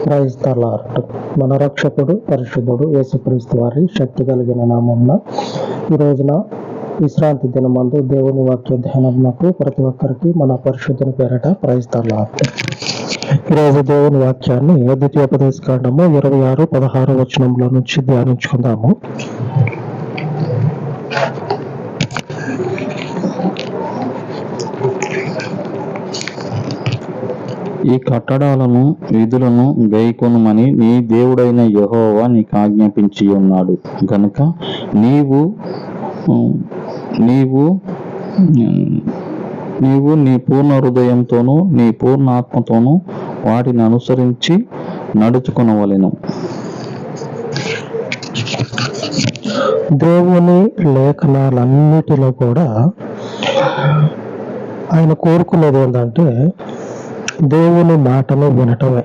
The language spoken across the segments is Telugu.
Praise the lord. మన రక్షకుడు పరిశుద్ధుడు యేసుక్రీస్తు వారి శక్తి కలిగిన నామమున ఈ రోజున విశ్రాంతి దినమందు దేవుని వాక్య ధ్యానమునకు ప్రతి ఒక్కరికి మన పరిశుద్ధుని పేరట ప్రైజ్ ద లార్డ్. ఈరోజు దేవుని వాక్యాన్ని ద్వితీయోపదేశ కాండము 26-16 వచనంలో నుంచి ధ్యానించుకుందాము. ఈ కట్టడాలను విధులను గైకొనుమని నీ దేవుడైన యెహోవా నీకు ఆజ్ఞాపించి ఉన్నాడు గనుక నీవు నీ పూర్ణ హృదయంతోనూ నీ పూర్ణ ఆత్మతోనూ వాటిని అనుసరించి నడుచుకొనవలెను. దేవుని లేఖనాలన్నిటిలో కూడా ఆయన కోరుకునేది ఏంటంటే దేవుని మాటను వినటమే.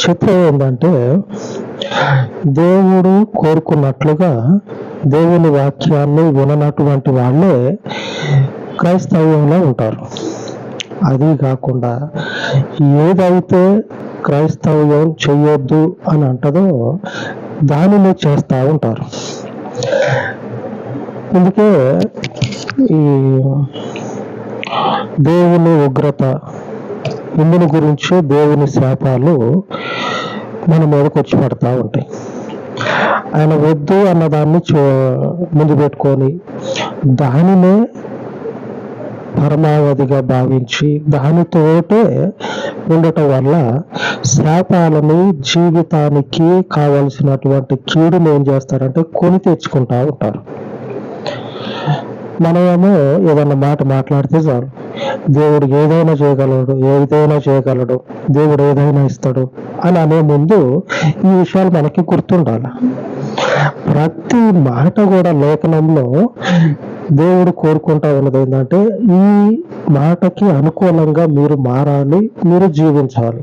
చెప్పేది ఏంటంటే దేవుడు కోరుకున్నట్లుగా దేవుని వాక్యాన్ని విననటువంటి వాళ్ళే క్రైస్తవ్యంలో ఉంటారు. అది కాకుండా ఏదైతే క్రైస్తవ్యం చెయ్యొద్దు అని అంటదో దానిని చేస్తూ ఉంటారు. అందుకే ఈ దేవుని ఉగ్రత, ఇందుని గురించి దేవుని శాపాలు మన మీదకి వచ్చి పడతా ఉంటాయి. ఆయన వద్దు అన్నదాన్ని ముందు పెట్టుకొని దానినే పరమావధిగా భావించి దానితోటే ఉండటం వల్ల శాపాలని, జీవితానికి కావలసినటువంటి కీడుని ఏం చేస్తారంటే కొని తెచ్చుకుంటా ఉంటారు. మనమేమో ఏదన్నా మాట మాట్లాడితే చాలు, దేవుడు ఏదైనా చేయగలడు, దేవుడు ఏదైనా ఇస్తాడు అని అనే ముందు ఈ విషయాలు మనకి గుర్తుండాలి. ప్రతి మాట కూడా లేఖనంలో దేవుడు కోరుకుంటా ఉన్నది ఏంటంటే ఈ మాటకి అనుకూలంగా మీరు మారాలి, మీరు జీవించాలి.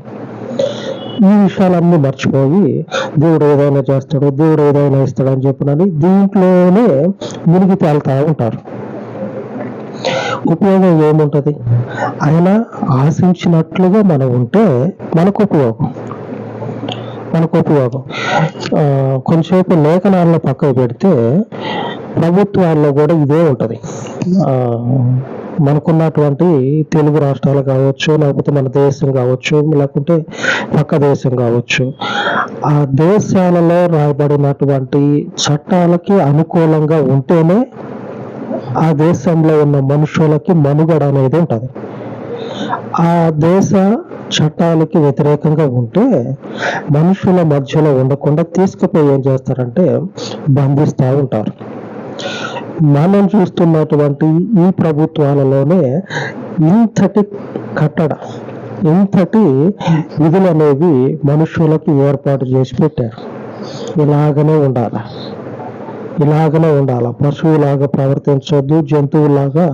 ఈ విషయాలన్నీ మర్చిపోయి దేవుడు ఏదైనా చేస్తాడు, దేవుడు ఏదైనా ఇస్తాడు అని చెప్పినని దీంట్లోనే మునిగి తేలుతా ఉంటారు. ఉపయోగం ఏముంటది? ఆయన ఆశించినట్లుగా మనం ఉంటే మనకు ఉపయోగం. కొంచెంసేపు లేఖనాలను పక్కకు పెడితే ప్రభుత్వాల్లో కూడా ఇదే ఉంటది. మనకున్నటువంటి తెలుగు రాష్ట్రాలు కావచ్చు, లేకపోతే మన దేశం కావచ్చు, లేకుంటే పక్క దేశం కావచ్చు, ఆ దేశాలలో రాయబడినటువంటి చట్టాలకి అనుకూలంగా ఉంటేనే ఆ దేశంలో ఉన్న మనుషులకి మనుగడ అనేది ఉంటుంది. ఆ దేశ చట్టాలకి వ్యతిరేకంగా ఉంటే మనుషుల మధ్యలో ఉండకుండా తీసుకుపోయి ఏం చేస్తారంటే బంధిస్తూ ఉంటారు. మనం చూస్తున్నటువంటి ఈ ప్రభుత్వాలలోనే ఇంతటి ఇంతటి విధులు అనేవి మనుషులకి ఏర్పాటు చేసి పెట్టారు. ఇలాగనే ఉండాల, పశువులాగా ప్రవర్తించొద్దు, జంతువులాగా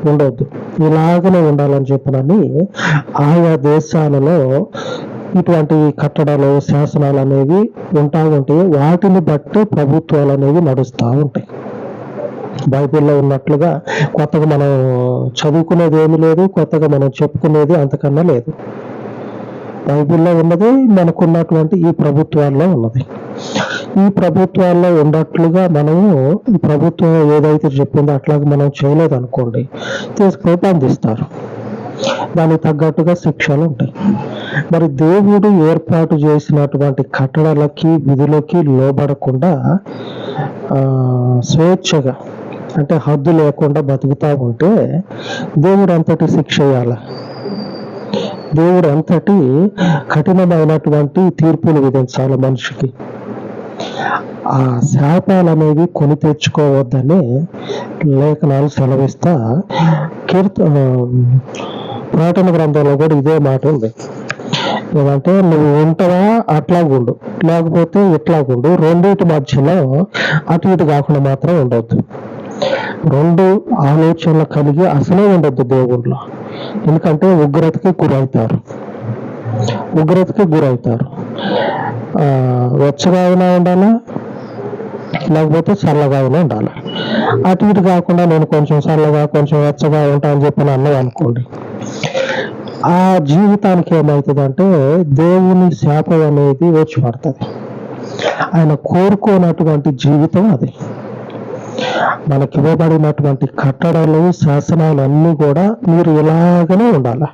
ఉండొద్దు, ఇలాగనే ఉండాలని చెప్పనని ఆయా దేశాలలో ఇటువంటి కట్టడాలు, శాసనాలు అనేవి ఉంటాయి. వాటిని బట్టి ప్రభుత్వాలు అనేవి నడుస్తూ ఉంటాయి. బైబిల్లో ఉన్నట్లుగా కొత్తగా మనం చదువుకునేది ఏమీ లేదు, కొత్తగా మనం చెప్పుకునేది అంతకన్నా లేదు. బైబిల్లో ఉన్నది మనకున్నటువంటి ఈ ప్రభుత్వాల్లో ఉన్నది. ఈ ప్రభుత్వాల్లో ఉన్నట్లుగా మనము ఈ ప్రభుత్వం ఏదైతే చెప్పిందో అట్లాగే మనం చేయలేదు అనుకోండి, తీసుకుని బంధిస్తారు. దానికి తగ్గట్టుగా శిక్షలు ఉంటాయి. మరి దేవుడు ఏర్పాటు చేసినటువంటి కట్టడాలకి, విధులకి లోబడకుండా స్వేచ్ఛగా అంటే హద్దు లేకుండా బతుకుతా ఉంటే దేవుడు అంతటి శిక్ష వేయాలి. దేవుడు అంతటి కఠినమైనటువంటి తీర్పులు విధించాలి మనిషికి. ఆ శాపాలు అనేవి కొని తెచ్చుకోవద్దని లేఖనాలు సెలవిస్తా ప్రకటన గ్రంథంలో కూడా ఇదే మాట ఉంది. ఏమంటే నువ్వు ఉంటావా అట్లాగుండు, లేకపోతే ఇట్లాగుండు, రెండింటి మధ్యలో అటు ఇటు కాకుండా మాత్రం ఉండొద్దు. రెండు ఆలోచనలు కలిగి అసలే ఉండొద్దు దేవుళ్ళు. ఎందుకంటే ఉగ్రతకి గురవుతారు. వెచ్చగా అయినా ఉండాలా, లేకపోతే చల్లగా అయినా ఉండాలి. అటు ఇటు కాకుండా నేను కొంచెం చల్లగా కొంచెం వెచ్చగా ఉంటా అని చెప్పి అన్నది అనుకోండి, ఆ జీవితానికి ఏమవుతుందంటే దేవుని శాపం అనేది వచ్చి పడుతుంది. ఆయన కోరుకోనటువంటి జీవితం అది. మనకి ఇవ్వబడినటువంటి కట్టడలు, శాసనాలు అన్నీ కూడా మీరు ఇలాగనే ఉండాలి.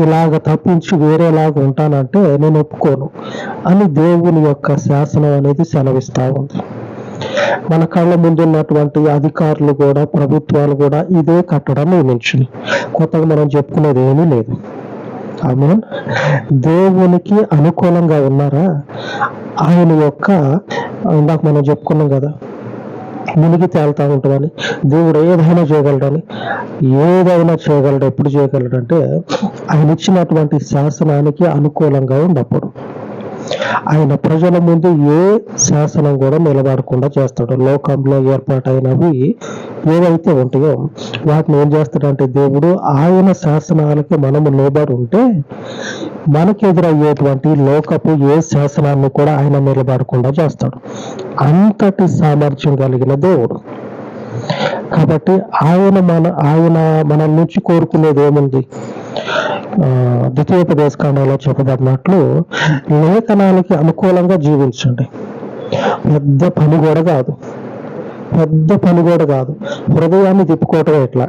ఇలాగ తప్పించి వేరేలాగా ఉంటానంటే నేను ఒప్పుకోను అని దేవుని యొక్క శాసనం అనేది సెలవిస్తూ ఉంది. మన కళ్ళ ముందు ఉన్నటువంటి అధికారులు కూడా, ప్రభుత్వాలు కూడా ఇదే కట్టడం నియమించింది. కొత్తగా మనం చెప్పుకునేది ఏమీ లేదు. ఆమేన్. దేవునికి అనుకూలంగా ఉన్నారా? ఆయన యొక్క ఇందాక మనం చెప్పుకున్నాం కదా, మునిగి తేలుతా ఉంటామని. దేవుడు ఏదైనా చేయగలడని. ఏదైనా చేయగలడు. ఎప్పుడు చేయగలడంటే ఆయన ఇచ్చినటువంటి శాసనానికి అనుకూలంగా ఉన్నప్పుడు. ఆయన ప్రజల ముందు ఏ శాసనం కూడా నిలబడకుండా చేస్తాడు. లోకంలో ఏర్పాటైనవి ఏవైతే ఉంటాయో వాటిని ఏం చేస్తాడంటే దేవుడు ఆయన శాసనాలకి మనము లోబడి ఉంటే మనకు ఎదురయ్యేటువంటి లోకపు ఏ శాసనాన్ని కూడా ఆయన నిలబడకుండా చేస్తాడు. అంతటి సామర్థ్యం కలిగిన దేవుడు. కాబట్టి ఆయన మన నుంచి కోరుకునేది ఏముంది? ద్వితీయోపదేశకాండంలో చెప్పబడినట్లు లేఖనాలకి అనుకూలంగా జీవించండి. పెద్ద పని కూడా కాదు. హృదయాన్ని తిప్పుకోవటం ఇట్లా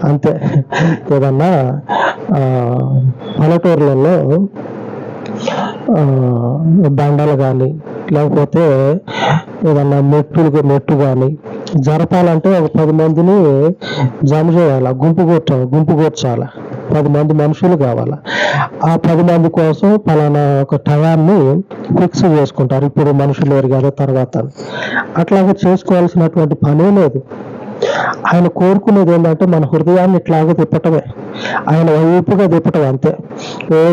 అంతే. ఏదన్నా పల్లెటూర్లలో దండలు కానీ లేకపోతే ఏదన్నా మెట్టు కానీ జరపాలంటే ఒక 10 మందిని జమ చేయాలి. గుంపు కూర్చాలి. 10 మంది మనుషులు కావాలి. ఆ 10 మంది కోసం పలానా ఒక టయాన్ని ఫిక్స్ చేసుకుంటారు. ఇప్పుడు మనుషులు లేరు కదా తర్వాత. అట్లాగే చేసుకోవాల్సినటువంటి పనే లేదు. ఆయన కోరుకునేది ఏంటంటే మన హృదయాన్ని ఇట్లాగే తిప్పటమే. ఆయన వైపుగా తిప్పటం అంతే.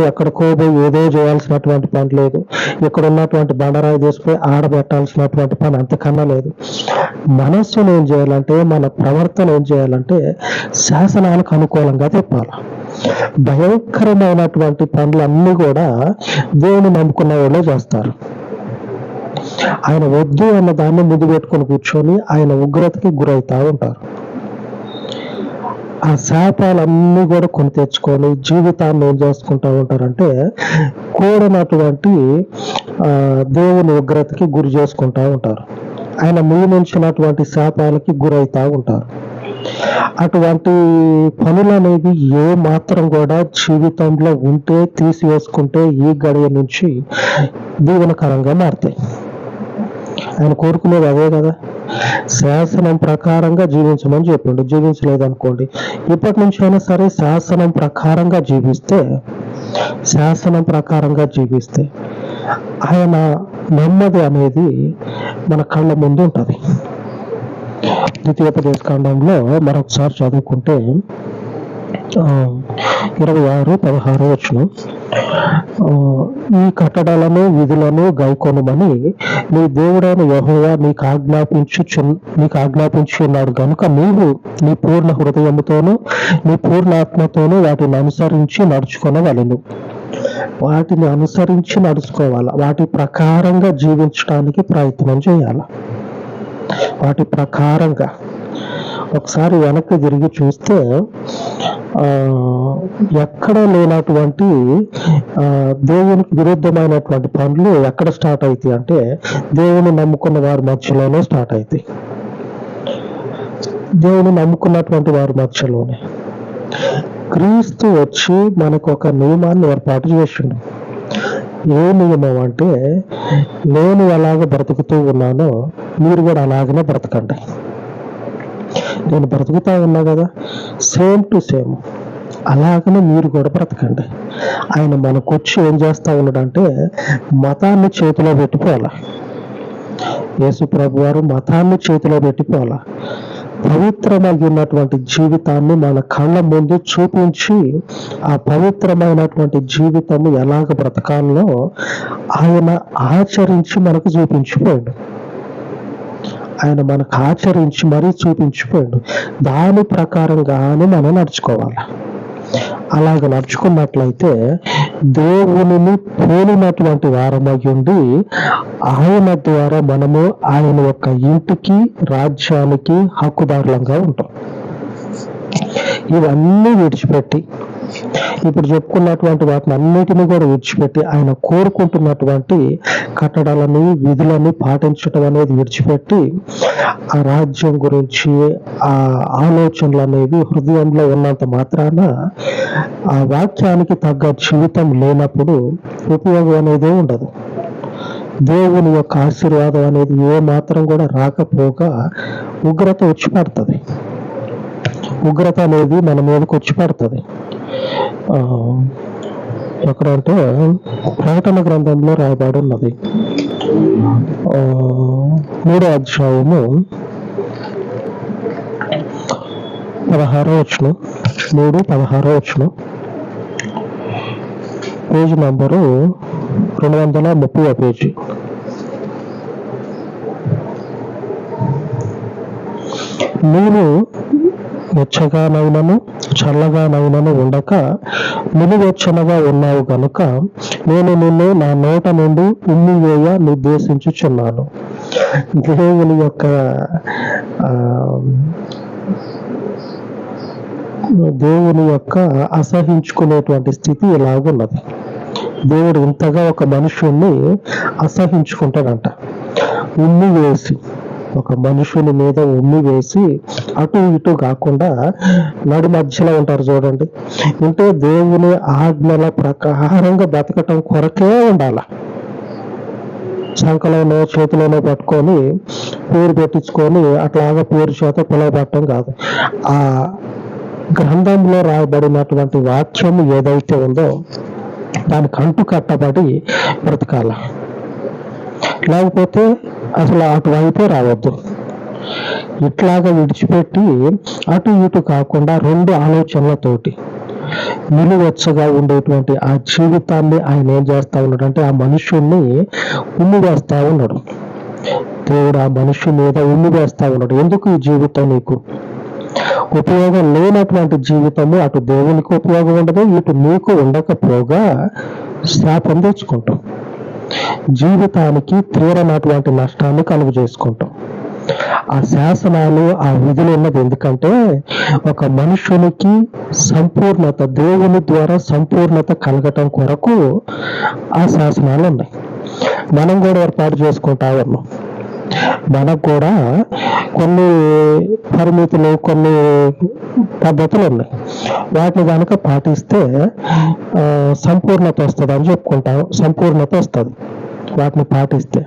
ఎక్కడికో పోయి ఏదో చేయాల్సినటువంటి పని లేదు. ఇక్కడ ఉన్నటువంటి బండరాయి తీసుకుపోయి ఆడబెట్టాల్సినటువంటి పని అంతకన్నా లేదు. మనస్సును ఏం చేయాలంటే, మన ప్రవర్తన ఏం చేయాలంటే శాసనాలకు అనుకూలంగా తిప్పాలి. భయంకరమైనటువంటి పనులన్నీ కూడా దేవుని నమ్ముకున్న వాళ్ళే చేస్తారు. ఆయన వద్దు అన్న దాన్ని ముందు పెట్టుకొని కూర్చొని ఆయన ఉగ్రతకి గురవుతా ఉంటారు. ఆ శాపాలన్నీ కూడా కొని తెచ్చుకొని జీవితాన్ని ఏం చేసుకుంటా ఉంటారంటే కూడనటువంటి దేవుని ఉగ్రతకి గురి చేసుకుంటా ఉంటారు. ఆయన నియమించినటువంటి శాపాలకి గురవుతా ఉంటారు. అటువంటి పనులు అనేవి ఏ మాత్రం కూడా జీవితంలో ఉంటే తీసివేసుకుంటే ఈ గడియ నుంచి దీవెనకరంగా మారుతాయి. ఆయన కోరుకునేది అదే కదా. శాసనం ప్రకారంగా జీవించమని చెప్పిండు. జీవించలేదనుకోండి, ఇప్పటి నుంచి అయినా సరే శాసనం ప్రకారంగా జీవిస్తే ఆయన నెమ్మది అనేది మన కళ్ళ ముందు ఉంటుంది. ద్వితీయోపదేశకాండంలో మరొకసారి చదువుకుంటే 26-16 వచనం, ఈ కట్టడలను విధులను గైకొనుమని నీ దేవుడైన యెహోవా నీకు ఆజ్ఞాపించున్నాడు గనుక నీవు నీ పూర్ణ హృదయముతోను నీ పూర్ణ ఆత్మతోను వాటిని అనుసరించి నడుచుకొనవలెను. వాటిని అనుసరించి నడుచుకోవాలి. వాటి ప్రకారంగా జీవించడానికి ప్రయత్నం చేయాలి. వాటి ప్రకారంగా ఒకసారి వెనక్కి తిరిగి చూస్తే ఎక్కడ లేనటువంటి దేవునికి విరుద్ధమైనటువంటి పనులు ఎక్కడ స్టార్ట్ అవుతాయి అంటే దేవుని నమ్ముకున్న వారి మధ్యలోనే స్టార్ట్ అవుతాయి. దేవుని నమ్ముకున్నటువంటి వారి మధ్యలోనే. క్రీస్తు వచ్చి మనకు ఒక నియమాన్ని ఏర్పాటు చేసిండు. ఏ నియమం అంటే, నేను ఎలాగ బ్రతుకుతూ ఉన్నానో మీరు కూడా అలాగనే బ్రతకండి. నేను బ్రతుకుతా ఉన్నా కదా, సేమ్ టు సేమ్ అలాగనే మీరు కూడా బ్రతకండి. ఆయన మనకు వచ్చి ఏం చేస్తా ఉన్నాడంటే మతాన్ని చేతిలో పెట్టిపోవాలా. యేసు ప్రభు వారు మతాన్ని చేతిలో పెట్టిపోవాలా. పవిత్రమైనటువంటి జీవితాన్ని మన కళ్ళ ముందు చూపించి ఆ పవిత్రమైనటువంటి జీవితం ఎలాగ బ్రతకాలో ఆయన ఆచరించి మనకు చూపించిపోయాడు. ఆయన మనకు ఆచరించి మరీ చూపించిపోయాడు. దాని ప్రకారంగానే మనం నడుచుకోవాలి. అలాగ నడుచుకున్నట్లయితే దేవునిని పోలినటువంటి వారమై ఉండి ఆయన ద్వారా మనము ఆయన యొక్క ఇంటికి, రాజ్యానికి హక్కుదారులంగా ఉంటాం. ఇవన్నీ విడిచిపెట్టి ఇప్పుడు చెప్పుకున్నటువంటి వాటిని అన్నిటిని కూడా విడిచిపెట్టి ఆయన కోరుకుంటున్నటువంటి కట్టడాలని విధులని పాటించడం అనేది విడిచిపెట్టి ఆ రాజ్యం గురించి ఆ ఆలోచనలు అనేవి హృదయంలో ఉన్నంత మాత్రాన ఆ వాక్యానికి తగ్గ జీవితం లేనప్పుడు ఉపయోగం అనేది ఉండదు. దేవుని యొక్క ఆశీర్వాదం అనేది ఏ మాత్రం కూడా రాకపోగా ఉగ్రత వచ్చి పడుతుంది. ఉగ్రత అనేది మన మీదకి వచ్చి పడుతుంది. ఎక్కడంటే ప్రకటన గ్రంథంలో రాయబడి ఉన్నది. 3వ అధ్యాయము 16వ వచనం, 3:16 వచనం, పేజీ నంబరు 230 పేజీ. నీవు వెచ్చగానైనను చల్లగానైనను ఉండక నిలువెచ్చనగా ఉన్నావు గనుక నేను నిన్ను నా నోట నుండి ఉమ్మివేయ నిర్దేశించుచున్నాను. దేవుని యొక్క అసహించుకునేటువంటి స్థితి ఇలాగున్నది. దేవుడు ఇంతగా ఒక మనుషుణ్ణి అసహించుకుంటాడంట. ఉమ్మి వేసి, ఒక మనుషుని మీద ఉమ్మి వేసి అటు ఇటు కాకుండా నడి మధ్యలో ఉంటారు చూడండి. అంటే దేవుని ఆజ్ఞల ప్రకారంగా బతకటం కొరకే ఉండాల. సంకలోనో చేతిలోనో పట్టుకొని పేరు పెట్టించుకొని అట్లాగా పేరు చేత పిలవబట్టడం కాదు. ఆ గ్రంథంలో రాయబడినటువంటి వాక్యం ఏదైతే ఉందో దానికి అంటు కట్టబడి బ్రతకాల. లేకపోతే అసలు అటువైపే రావద్దు. ఇట్లాగా విడిచిపెట్టి అటు ఇటు కాకుండా 2 ఆలోచనలతోటి నిలువెచ్చగా ఉండేటువంటి ఆ జీవితాన్ని ఆయన ఏం చేస్తా ఉన్నాడు అంటే ఆ మనుషుణ్ణి ఉమ్మి వేస్తా ఉన్నాడు. దేవుడు ఆ మనుషు మీద ఉమ్మి వేస్తా ఉన్నాడు. ఎందుకు ఈ జీవితం నీకు ఉపయోగం లేనటువంటి జీవితము, అటు దేవునికి ఉపయోగం ఉండదు, ఇటు నీకు ఉండకపోగా శాపం తెచ్చుకుంటాం. జీవితానికి తీరనటువంటి నష్టాన్ని కలుగు చేసుకుంటాం. ఆ శాసనాలు, ఆ విధులు ఉన్నది ఎందుకంటే ఒక మనుషునికి సంపూర్ణత, దేవుని ద్వారా సంపూర్ణత కలగటం కొరకు ఆ శాసనాలు ఉన్నాయి. మనం కూడా ఏర్పాటు చేసుకుంటా ఉన్నాం. మనకు కూడా కొన్ని పరిమితులు, కొన్ని పద్ధతులు ఉన్నాయి. వాటిని కనుక పాటిస్తే సంపూర్ణత వస్తుంది అని చెప్పుకుంటాం. సంపూర్ణత వస్తుంది వాటిని పాటిస్తే.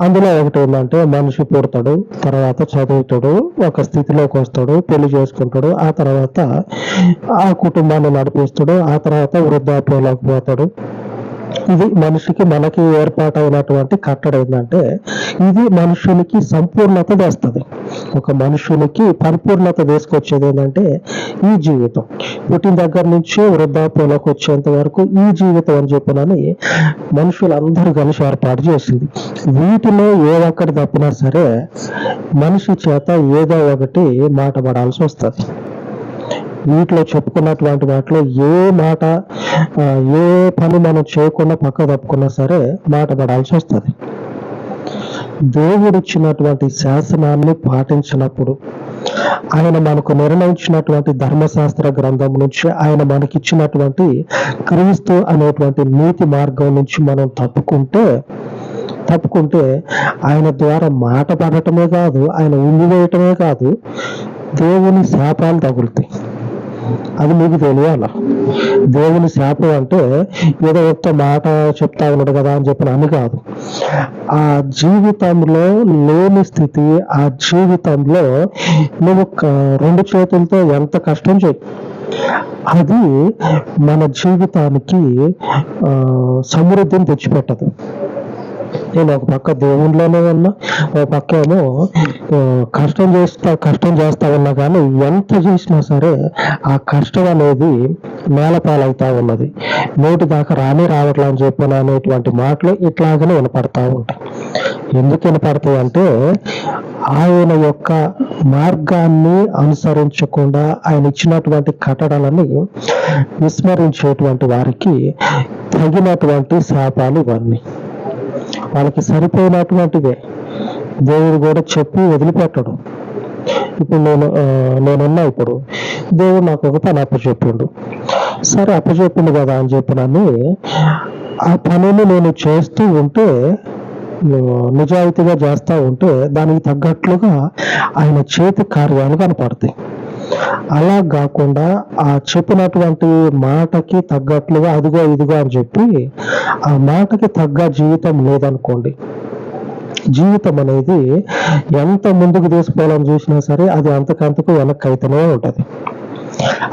అందులో ఒకటి ఏంటంటే మనిషి పుడతాడు, తర్వాత చదువుతాడు, ఒక స్థితిలోకి వస్తాడు, పెళ్లి చేసుకుంటాడు, ఆ తర్వాత ఆ కుటుంబాన్ని నడిపిస్తాడు, ఆ తర్వాత వృద్ధాప్యంలోకి పోతాడు. ఇది మనిషికి మనకి ఏర్పాటైనటువంటి కట్టడం. ఏంటంటే ఇది మనుషునికి సంపూర్ణత తెస్తుంది. ఒక మనుషునికి పరిపూర్ణత తీసుకొచ్చేది ఏంటంటే ఈ జీవితం. పుట్టిన దగ్గర నుంచి వృద్ధాప్యంలోకి వచ్చేంత వరకు ఈ జీవితం అని చెప్పినని మనుషులందరూ కలిసి ఏర్పాటు చేసింది. వీటిలో ఏ ఒక్కటి తప్పినా సరే మనిషి చేత ఏదో ఒకటి మాట పడాల్సి వస్తుంది. వీటిలో చెప్పుకున్నటువంటి వాటిలో ఏ మాట, ఏ పని మనం చేయకుండా పక్క తప్పుకున్నా సరే మాట పడాల్సి వస్తుంది. దేవుడిచ్చినటువంటి శాసనాన్ని పాటించినప్పుడు, ఆయన మనకు నిర్ణయించినటువంటి ధర్మశాస్త్ర గ్రంథం నుంచి, ఆయన మనకిచ్చినటువంటి క్రీస్తు అనేటువంటి నీతి మార్గం నుంచి మనం తప్పుకుంటే ఆయన ద్వారా మాట పడటమే కాదు, ఆయన ఉండివేయటమే కాదు, దేవుని శాపాలు తగులుతాయి. అది మీకు తెలియాల. దేవుని శాపం అంటే ఏదో ఒక్క మాట చెప్తా ఉన్నాడు కదా అని చెప్పిన అని కాదు. ఆ జీవితంలో లేని స్థితి, ఆ జీవితంలో నువ్వు 2 చేతులతో ఎంత కష్టం చేయి, అది మన జీవితానికి సమృద్ధిని తెచ్చిపెట్టదు. నేను ఒక పక్క దేవుళ్ళలోనే ఉన్నా, ఒక పక్క ఏమో కష్టం చేస్తా ఉన్నా, కానీ ఎంత చేసినా సరే ఆ కష్టం అనేది నేలపాలవుతా ఉన్నది. నోటి దాకా రావట్లా అని చెప్పిన అనేటువంటి మాటలు ఇట్లాగనే వినపడతా ఉంటాయి. ఎందుకు వినపడతాయి అంటే ఆయన యొక్క మార్గాన్ని అనుసరించకుండా ఆయన ఇచ్చినటువంటి కట్టడలని విస్మరించేటువంటి వారికి తగినటువంటి శాపాలు ఇవన్నీ. వాళ్ళకి సరిపోయినటువంటిదే. దేవుడు కూడా చెప్పి వదిలిపెట్టడు. ఇప్పుడు నేనున్నా ఇప్పుడు దేవుడు నాకు ఒక పని అప్పచెప్పిండు. సరే అప్పచెప్పిండు కదా అని చెప్పినని ఆ పనిని నేను చేస్తూ ఉంటే, నిజాయితీగా చేస్తూ ఉంటే దానికి తగ్గట్లుగా ఆయన చేతి కార్యాలు కనపడతాయి. అలా కాకుండా ఆ చెప్పినటువంటి మాటకి తగ్గట్లుగా అదిగో ఇదిగో అని చెప్పి ఆ మాటకి తగ్గ జీవితం లేదనుకోండి, జీవితం అనేది ఎంత ముందుకు తీసుకోవాలని చూసినా సరే అది అంతకంతకు వెనక్కి అయితేనే ఉంటుంది.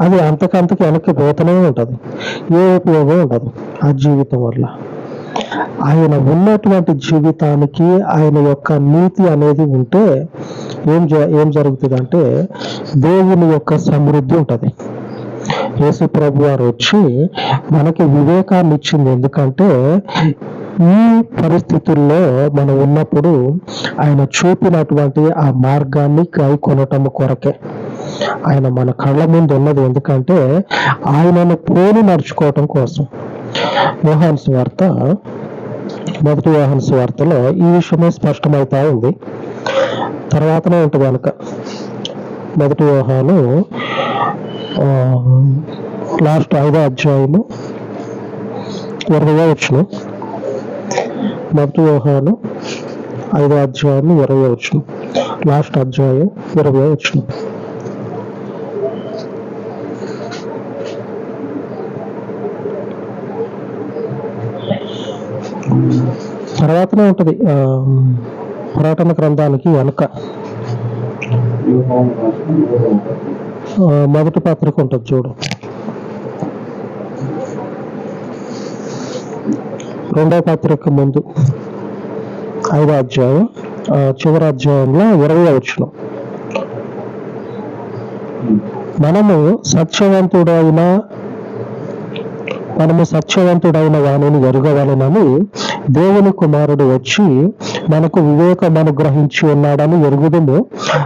అది అంతకంతకు వెనక్కి పోతూనే ఉంటుంది. ఏ ఉపయోగం ఉండదు ఆ జీవితం వల్ల. ఆయన ఉన్నటువంటి జీవితానికి ఆయన యొక్క నీతి అనేది ఉంటే ఏం జరుగుతుందంటే దేవుని యొక్క సమృద్ధి ఉంటుంది. యేసు ప్రభు వారు వచ్చి మనకి వివేకాన్ని ఇచ్చింది. ఎందుకంటే ఈ పరిస్థితుల్లో మనం ఉన్నప్పుడు ఆయన చూపినటువంటి ఆ మార్గాన్ని కొనటం కొరకే ఆయన మన కళ్ళ ముందు ఉన్నది. ఎందుకంటే ఆయనను పోలి నడుచుకోవటం కోసం. యోహాను సువార్త, మొదటి యోహాను సువార్తలో ఈ విషయమే స్పష్టమవుతా ఉంది. తర్వాతనే ఉంటుంది కనుక మొదటి యోహాను లాస్ట్ 5వ అధ్యాయము 20వ వచనం. మొదటి యోహాను 5వ అధ్యాయం 20వ వచనం, లాస్ట్ అధ్యాయం 20వ వచనం. తర్వాతనే ఉంటది పురాతన గ్రంథానికి వెనక మొదటి పత్రిక ఉంటుంది చూడు, 2వ పత్రిక ముందు 5వ అధ్యాయం చివరి అధ్యాయంలో 20వ వచనం. మనము సత్యవంతుడైన వానిని ఎరుగవలెనని దేవుని కుమారుడు వచ్చి మనకు వివేకం అనుగ్రహించి ఉన్నాడని ఎరుగుదుము.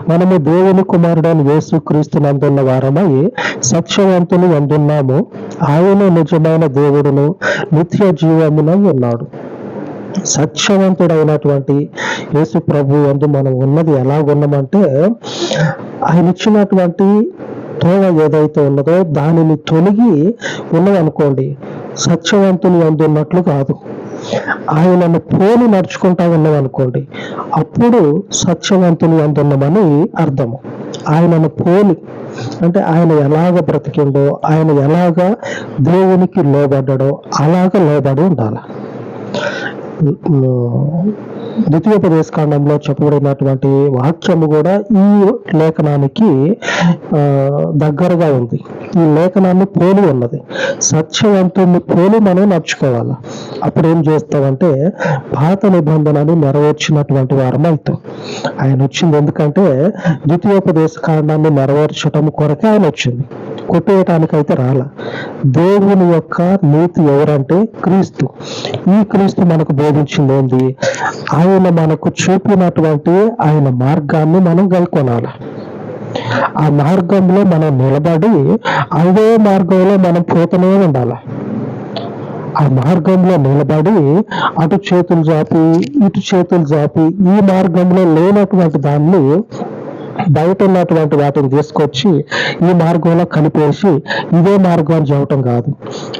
మనము దేవుని కుమారుడైన యేసుక్రీస్తు నందున్న వారమై సత్యవంతులు అందున్నాము. ఆయన నిజమైన దేవుడును నిత్య జీవమునై ఉన్నాడు. సత్యవంతుడైనటువంటి యేసు ప్రభు యందు మనం ఉన్నది ఎలాగున్నామంటే, ఆయన ఇచ్చినటువంటి తోవ ఏదైతే ఉన్నదో దానిని తొలగి ఉన్నదనుకోండి, సత్యవంతుని యందు ఉన్నట్లు కాదు. ఆయనను పోలి నడుచుకుంటా ఉన్నామనుకోండి, అప్పుడు సత్యవంతుని యందు ఉన్నామని అర్థము. ఆయనను పోలి అంటే ఆయన ఎలాగ బ్రతికిండో, ఆయన ఎలాగ దేవునికి లోబడ్డాడో అలాగ లోబడి ఉండాలి. ద్వితీయోపదేశకాండంలో చెప్పబడినటువంటి వాక్యము కూడా ఈ లేఖనానికి దగ్గరగా ఉంది. ఈ లేఖనాన్ని పోలి ఉన్నది. సత్యవంతుని పోలి మనం నడుచుకోవాలి. అప్పుడు ఏం చేస్తామంటే పాత నిబంధనని నెరవేర్చినటువంటి వారం అవుతాం. ఆయన వచ్చింది ఎందుకంటే ద్వితీయోపదేశకాండాన్ని నెరవేర్చడం కొరకే ఆయన వచ్చింది, కొట్టేయటానికైతే రాల. దేవుని యొక్క నీతి ఎవరంటే క్రీస్తు. ఈ క్రీస్తు మనకు బోధించింది ఏంది? ఆయన మనకు చూపినటువంటి ఆయన మార్గాన్ని మనం గైకొనాలి. ఆ మార్గంలో మనం నిలబడి అదే మార్గంలో మనం పోతూనే ఉండాలి. ఆ మార్గంలో నిలబడి అటు చేతులు జాపి ఇటు చేతులు జాపి ఈ మార్గంలో లేనటువంటి దాన్ని బయట ఉన్నటువంటి వాటిని తీసుకొచ్చి ఈ మార్గంలో కలిపేసి ఇదే మార్గం చెప్పటం కాదు.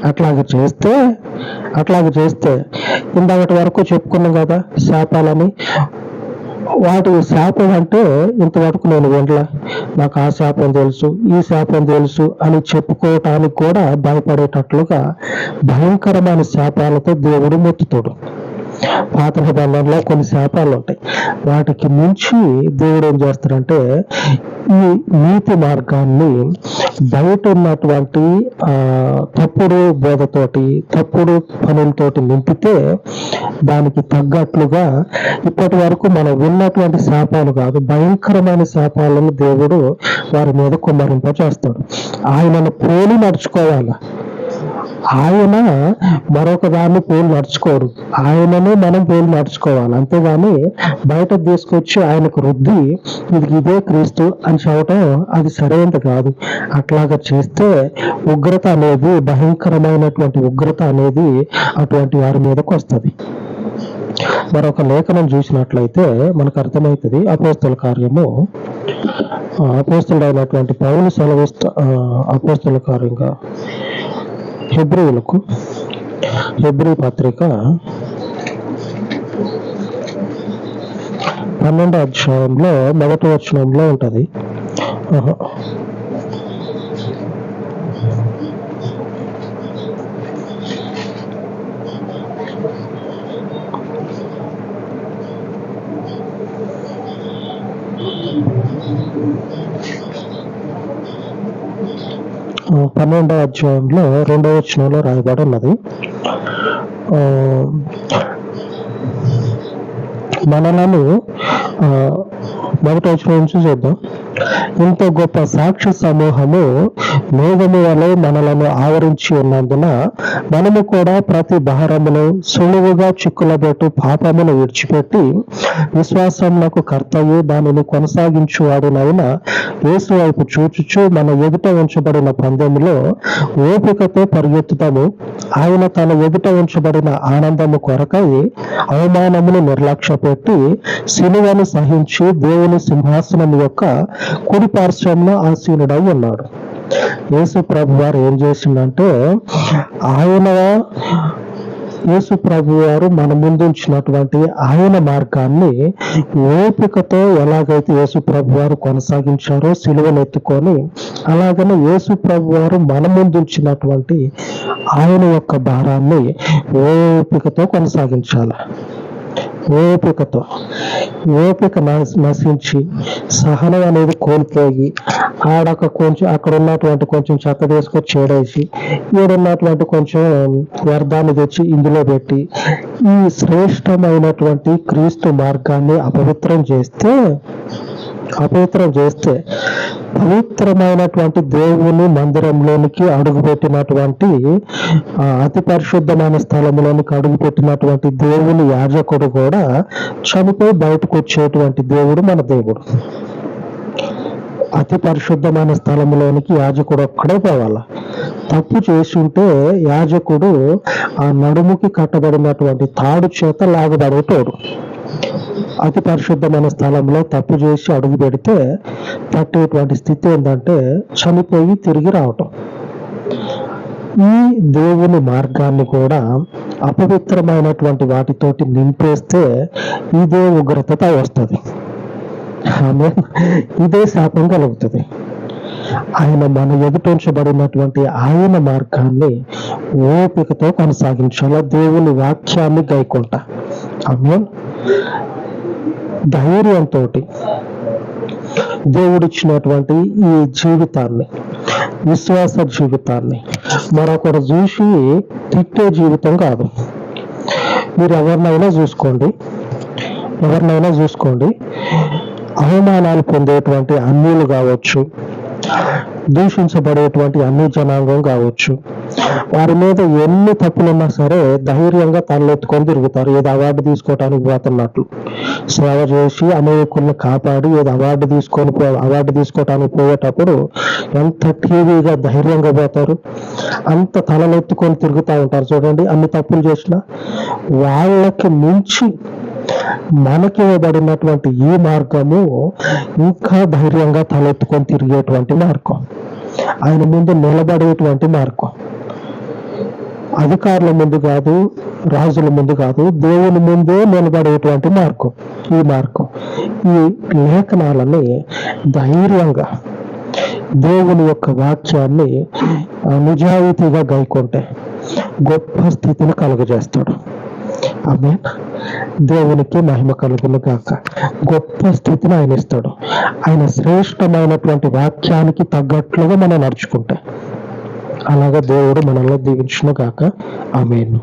అట్లాగే చేస్తే ఇంతటి వరకు చెప్పుకున్నాం కదా శాపాలని. వాటి శాపం అంటే ఇంతవరకు నేను వినలా, నాకు ఆ శాపం తెలుసు ఈ శాపం తెలుసు అని చెప్పుకోవటానికి కూడా భయపడేటట్లుగా భయంకరమైన శాపాలతో దేవుడు మెత్తుతాడు. పాత నిబంధనలో కొన్ని శాపాలు ఉంటాయి. వాటికి మించి దేవుడు ఏం చేస్తాడంటే ఈ నీతి మార్గాన్ని బయట ఉన్నటువంటి తప్పుడు బోధతోటి తప్పుడు పనులతోటి నింపితే దానికి తగ్గట్లుగా ఇప్పటి వరకు మనం విన్నటువంటి శాపాలు కాదు, భయంకరమైన శాపాలను దేవుడు వారి మీద కుమ్మరింప చేస్తాడు. ఆయనను పోలి నడుచుకోవాలి. ఆయన మరొక దాన్ని పోలి నడుచుకోరు. ఆయననే మనం పోలి నడుచుకోవాలి. అంతేగాని బయట తీసుకొచ్చి ఆయనకు రుద్ది ఇదే క్రీస్తు అని చెప్పటం అది సరైనది కాదు. అట్లాగా చేస్తే ఉగ్రత అనేది, భయంకరమైనటువంటి ఉగ్రత అనేది అటువంటి వారి మీదకు వస్తుంది. మరొక లేఖనం చూసినట్లయితే మనకు అర్థమవుతుంది. అపోస్తల కార్యము అపోస్తలుడైనటువంటి పౌలు సెలవిస్తా అపోస్తల కార్యంగా హెబ్రీ పత్రిక 12వ అధ్యాయంలో 1వ వచనంలో ఉంటది. పన్నెండవ అధ్యాయంలో 2వ వచనంలో రాయబడి ఉన్నది. మనలను 1వ వచనం నుంచి చూద్దాం. ఇంత గొప్ప సాక్షి సమూహము మేఘము వలె మనలను ఆవరించి ఉన్నందున మనము కూడా ప్రతి భారమును సులువుగా చిక్కులబెట్టు పాపమును విడిచిపెట్టి విశ్వాసమునకు కర్తయు దానిని కొనసాగించువాడునైన యేసు వైపు చూచుచు మన ఎదుట ఉంచబడిన పందెములో ఓపికతో పరిగెత్తుతాము. ఆయన తన ఎదుట ఉంచబడిన ఆనందము కొరకై అవమానమును నిర్లక్ష్య పెట్టి సిలువను సహించి దేవుని సింహాసనం యొక్క కుడి పార్శ్వంలో ఆసీనుడై ఉన్నాడు. యేసు ప్రభు వారు ఏం చేసిందంటే, యేసు ప్రభు వారు మన ముందు ఉంచినటువంటి ఆయన మార్గాన్ని ఓపికతో ఎలాగైతే యేసు ప్రభు వారు కొనసాగించారో సిలువను ఎత్తుకొని, అలాగనే యేసు ప్రభు వారు మన ముందు ఉంచినటువంటి ఆయన యొక్క భారాన్ని ఓపికతో కొనసాగించాలి. ఓపిక నశించి సహనం అనేది కోల్పోయి అక్కడ ఉన్నటువంటి కొంచెం చెత్త తీసుకొచ్చి చేడేసి ఈడున్నటువంటి కొంచెం వ్యర్థాన్ని తెచ్చి ఇందులో పెట్టి ఈ శ్రేష్టమైనటువంటి క్రీస్తు మార్గాన్ని అపవిత్రం చేస్తే పవిత్రమైనటువంటి దేవుని మందిరంలోనికి అడుగుపెట్టినటువంటి అతి పరిశుద్ధమైన స్థలంలోనికి అడుగుపెట్టినటువంటి దేవుని యాజకుడు కూడా చనిపోయి బయటకు వచ్చేటువంటి దేవుడు మన దేవుడు. అతి పరిశుద్ధమైన స్థలంలోనికి యాజకుడు ఒక్కడే పోవాల. తప్పు చేసి ఉంటే యాజకుడు ఆ నడుముకి కట్టబడినటువంటి తాడు చేత లాగబడేటోడు. అతి పరిశుద్ధమైన స్థలంలో తప్పు చేసి అడుగు పెడితే పట్టేటువంటి స్థితి ఏంటంటే చనిపోయి తిరిగి రావటం. ఈ దేవుని మార్గాన్ని కూడా అపవిత్రమైనటువంటి వాటితోటి నింపేస్తే ఇదే ఉగ్రత వస్తుంది, ఇదే శాపం కలుగుతుంది. ఆయన మన ఎదుటించబడినటువంటి ఆయన మార్గాన్ని ఓపికతో కొనసాగించాల. దేవుని వాక్యాన్ని గైకొంటా. ఆమేన్. ధైర్యంతో దేవుడిచ్చినటువంటి ఈ జీవితాన్ని, విశ్వాస జీవితాన్ని మరొకరు చూసి తిట్టే జీవితం కాదు. మీరు ఎవరినైనా చూసుకోండి, అవమానాలు పొందేటువంటి అన్యులు కావచ్చు, దూషించబడేటువంటి అన్ని జనాంగం కావచ్చు, వారి మీద ఎన్ని తప్పులున్నా సరే ధైర్యంగా తలెత్తుకొని తిరుగుతారు. ఏదో అవార్డు తీసుకోవటానికి పోతున్నట్లు సేవ చేసి అనేకులను కాపాడి ఏదో అవార్డు తీసుకోవటానికి పోయేటప్పుడు ఎంత టీవీగా ధైర్యంగా పోతారు, అంత తలెత్తుకొని తిరుగుతూ ఉంటారు. చూడండి, అన్ని తప్పులు చేసినా వాళ్ళకి మించి మనకి ఇవ్వబడినటువంటి ఈ మార్గము ఇంకా ధైర్యంగా తలెత్తుకొని తిరిగేటువంటి మార్గం, ఆయన ముందు నిలబడేటువంటి మార్గం. అధికారుల ముందు కాదు, రాజుల ముందు కాదు, దేవుని ముందే నిలబడేటువంటి మార్గం ఈ మార్గం. ఈ లేఖనాలని ధైర్యంగా దేవుని యొక్క వాక్యాన్ని నిజాయితీగా గైకొంటే గొప్ప స్థితిని కలుగజేస్తాడు. ఆమేన్. దేవునికి మహిమ కలుగును గాక. గొప్ప స్థితిని ఆయన ఇస్తాడు. ఆయన శ్రేష్టమైనటువంటి వాక్యానికి తగ్గట్లుగా మనం నడుచుకుంటే అలాగా దేవుడు మనల్ని దీవించును గాక. ఆమేన్.